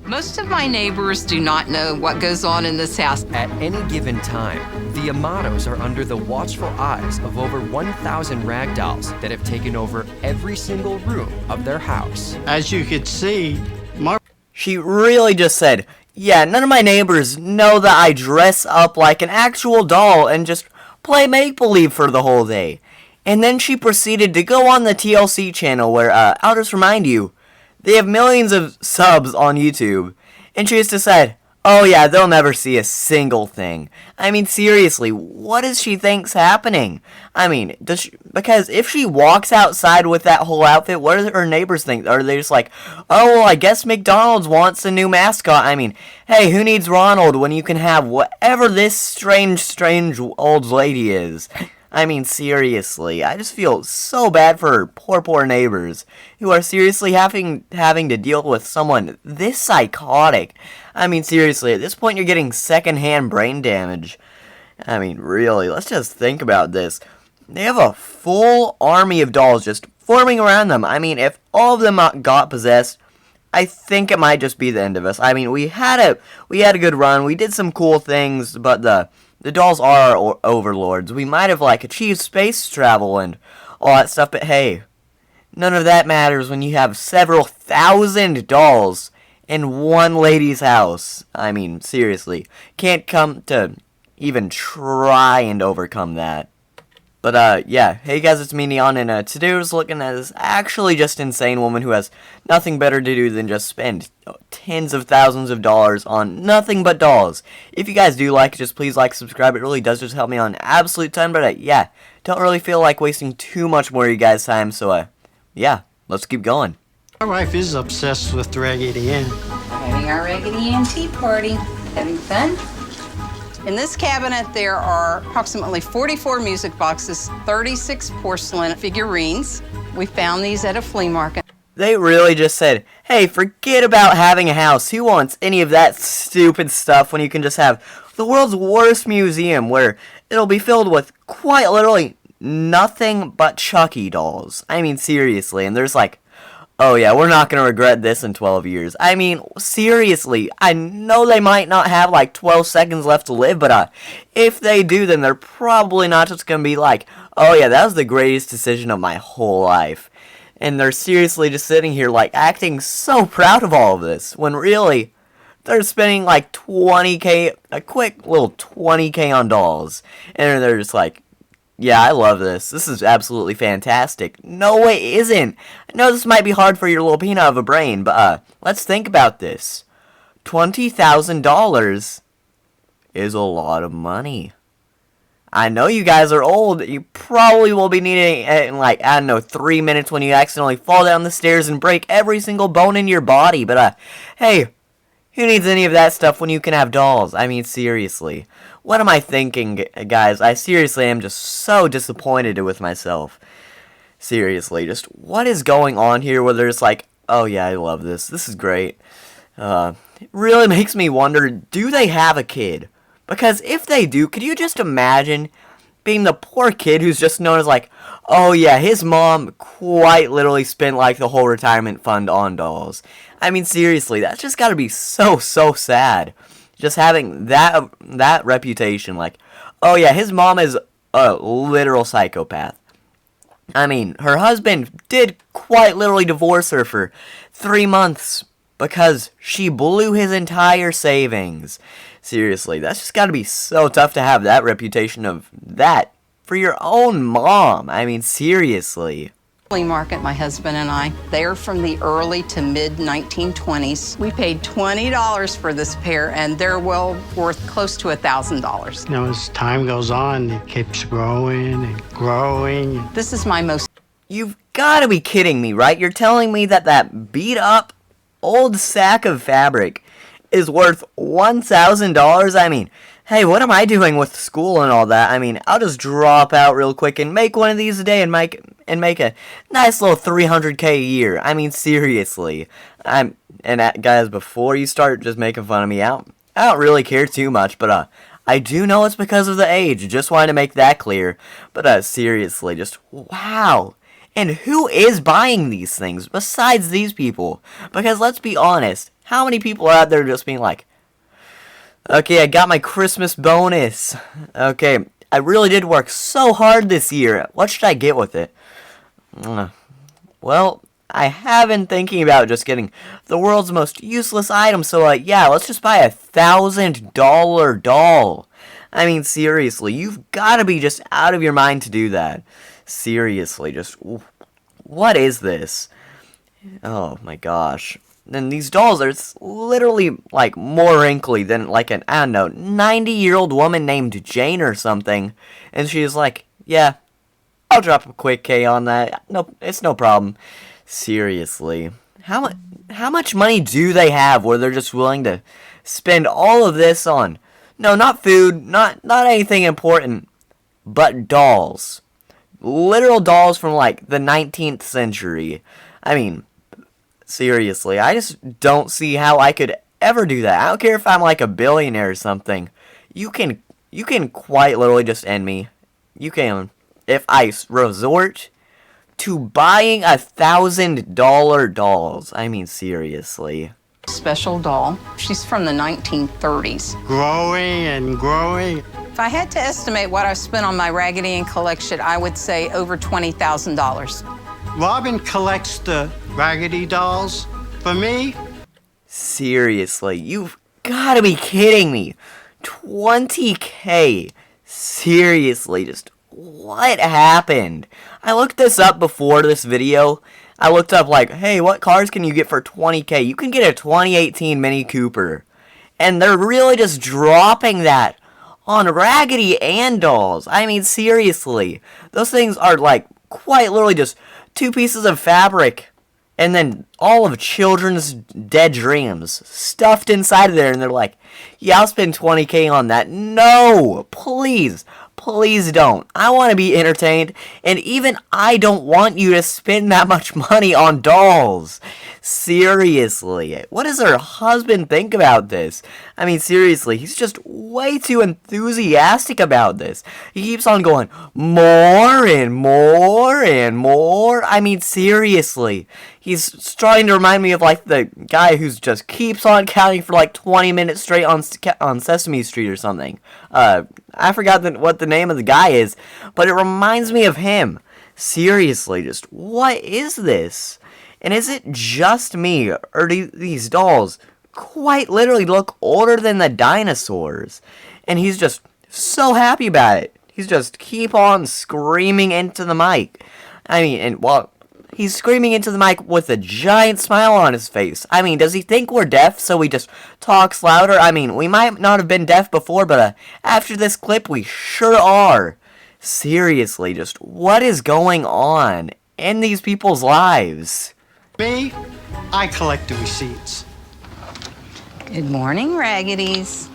Most of my neighbors do not know what goes on in this house. At any given time, the Amatos are under the watchful eyes of over 1,000 ragdolls that have taken over every single room of their house. As you could see, She really just said, yeah, none of my neighbors know that I dress up like an actual doll and just play make-believe for the whole day. And then she proceeded to go on the TLC channel where, I'll just remind you, they have millions of subs on YouTube. And she just said, oh yeah, they'll never see a single thing. I mean, seriously, what does she think's happening? I mean, because if she walks outside with that whole outfit, what do her neighbors think? Are they just like, oh, well, I guess McDonald's wants a new mascot? I mean, hey, who needs Ronald when you can have whatever this strange old lady is? I mean, seriously, I just feel so bad for her poor neighbors who are seriously having to deal with someone this psychotic. I mean, seriously, at this point you're getting secondhand brain damage. I mean, really, let's just think about this. They have a full army of dolls just forming around them. I mean, if all of them got possessed, I think it might just be the end of us. I mean, we had a good run, we did some cool things, but the dolls are our overlords. We might have, like, achieved space travel and all that stuff, but hey, none of that matters when you have several thousand dolls in one lady's house. I mean, seriously, can't come to even try and overcome that. But, yeah, hey guys, it's me, Neon, and today I was looking at this actually just insane woman who has nothing better to do than just spend tens of thousands of dollars on nothing but dolls. If you guys do like it, just please like, subscribe. It really does just help me on an absolute ton, but, yeah, don't really feel like wasting too much more of you guys' time, so, yeah, let's keep going. my wife is obsessed with Raggedy Ann. Having our Raggedy Ann tea party. Having fun? In this cabinet, there are approximately 44 music boxes, 36 porcelain figurines. We found these at a flea market. They really just said, hey, forget about having a house. Who wants any of that stupid stuff when you can just have the world's worst museum where it'll be filled with quite literally nothing but Chucky dolls? I mean, seriously, and there's like, oh yeah, we're not going to regret this in 12 years. I mean, seriously, I know they might not have like 12 seconds left to live, but if they do, then they're probably not just going to be like, oh yeah, that was the greatest decision of my whole life. And they're seriously just sitting here like acting so proud of all of this, when really, they're spending like 20k, a quick little 20k on dolls. And they're just like, yeah, I love this. This is absolutely fantastic. No, it isn't. I know this might be hard for your little peanut of a brain, but let's think about this. $20,000 is a lot of money. I know you guys are old. You probably will be needing it in, like, I don't know, 3 minutes when you accidentally fall down the stairs and break every single bone in your body. But, hey, who needs any of that stuff when you can have dolls? I mean, seriously. What am I thinking, guys? I seriously am just so disappointed with myself. Seriously, just what is going on here where there's like, oh yeah, I love this. This is great. It really makes me wonder, do they have a kid? Because if they do, could you just imagine being the poor kid who's just known as like, oh yeah, his mom quite literally spent like the whole retirement fund on dolls. I mean, seriously, that's just gotta be so sad. Just having that reputation, like, oh yeah, his mom is a literal psychopath. I mean, her husband did quite literally divorce her for 3 months because she blew his entire savings. Seriously, that's just gotta be so tough to have that reputation of that for your own mom. I mean, seriously. Flea market, my husband and I. They're from the early to mid 1920s. We paid $20 for this pair, and they're well worth close to $1,000. You know, as time goes on, it keeps growing and growing. This is my most. You've gotta be kidding me, right? You're telling me that beat up old sack of fabric is worth $1,000? I mean, hey, what am I doing with school and all that? I mean, I'll just drop out real quick and make one of these a day and make a nice little $300k a year. I mean, seriously. Guys, before you start just making fun of me, I don't really care too much, but I do know it's because of the age. Just wanted to make that clear. But seriously, just wow. And who is buying these things besides these people? Because let's be honest, How many people are out there just being like, okay, I got my Christmas bonus. Okay, I really did work so hard this year. What should I get with it? Well, I have been thinking about just getting the world's most useless item, so yeah, let's just buy $1,000 doll. I mean, seriously, you've got to be just out of your mind to do that. Seriously, just, what is this? Oh my gosh. And these dolls are literally, like, more wrinkly than, like, an, I don't know, 90-year-old woman named Jane or something. And she's like, yeah, I'll drop a quick K on that. No, it's no problem. Seriously. How much money do they have where they're just willing to spend all of this on? No, not food, not anything important, but dolls. Literal dolls from, like, the 19th century. I mean, seriously, I just don't see how I could ever do that. I don't care if I'm like a billionaire or something. You can quite literally just end me. You can. If I resort to buying $1,000 dolls. I mean, seriously. Special doll. She's from the 1930s. Growing and growing. If I had to estimate what I spent on my Raggedy Ann collection, I would say over $20,000. Robin collects the Raggedy dolls. For me, Seriously, you've gotta be kidding me. 20K. Seriously, just what happened? I looked this up before this video. I looked up like, hey, what cars can you get for 20K? You can get a 2018 Mini Cooper. And they're really just dropping that on Raggedy Ann dolls. I mean, seriously. Those things are like quite literally just 2 pieces of fabric and then all of children's dead dreams stuffed inside of there, and they're like, yeah, I'll spend 20K on that. No, please don't. I want to be entertained, and even I don't want you to spend that much money on dolls. Seriously, what does her husband think about this? I mean, seriously, he's just way too enthusiastic about this. He keeps on going, more and more and more. I mean, seriously, he's trying to remind me of like the guy who's just keeps on counting for like 20 minutes straight on Sesame Street or something. I forgot what the name of the guy is, but it reminds me of him. Seriously, just what is this? And is it just me, or do these dolls quite literally look older than the dinosaurs? And he's just so happy about it. He's just keep on screaming into the mic. I mean, and well, he's screaming into the mic with a giant smile on his face. I mean, does he think we're deaf, so he just talks louder? I mean, we might not have been deaf before, but after this clip, we sure are. Seriously, just what is going on in these people's lives? me, I collect the receipts. Good morning, Raggities.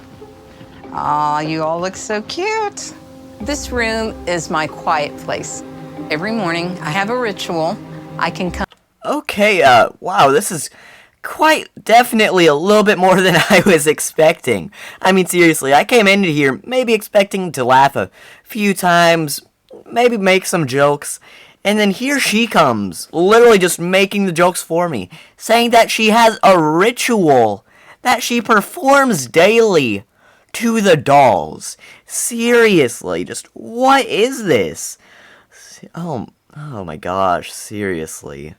Aw, you all look so cute. This room is my quiet place. Every morning, I have a ritual. I can come. Okay, wow, this is quite definitely a little bit more than I was expecting. I mean, seriously, I came into here maybe expecting to laugh a few times, maybe make some jokes, and then here she comes, literally just making the jokes for me, saying that she has a ritual that she performs daily to the dolls. Seriously, just what is this? Oh my gosh, seriously.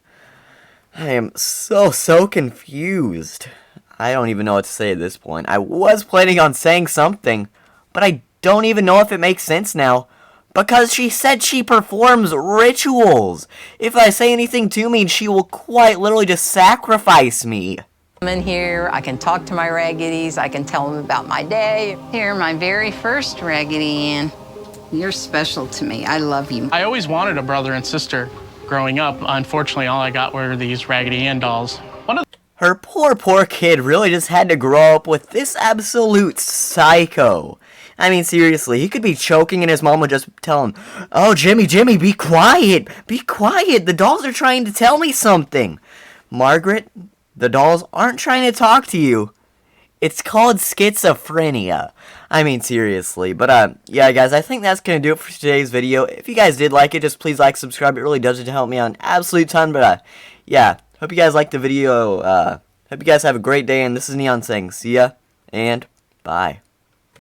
I am so confused. I don't even know what to say at this point. I was planning on saying something, but I don't even know if it makes sense now. Because she said she performs rituals. If I say anything too mean, she will quite literally just sacrifice me. I'm in here, I can talk to my Raggities, I can tell them about my day. Here, my very first Raggedy Ann. You're special to me, I love you. I always wanted a brother and sister growing up. Unfortunately, all I got were these Raggedy Ann dolls. Her poor kid really just had to grow up with this absolute psycho. I mean, seriously, he could be choking and his mom would just tell him, oh, Jimmy, be quiet, the dolls are trying to tell me something. Margaret, the dolls aren't trying to talk to you. It's called schizophrenia. I mean, seriously. But, yeah, guys, I think that's going to do it for today's video. If you guys did like it, just please like, subscribe. It really does help me out an absolute ton. But, yeah, hope you guys liked the video. Hope Hope you guys have a great day, and this is Neon saying see ya, and bye.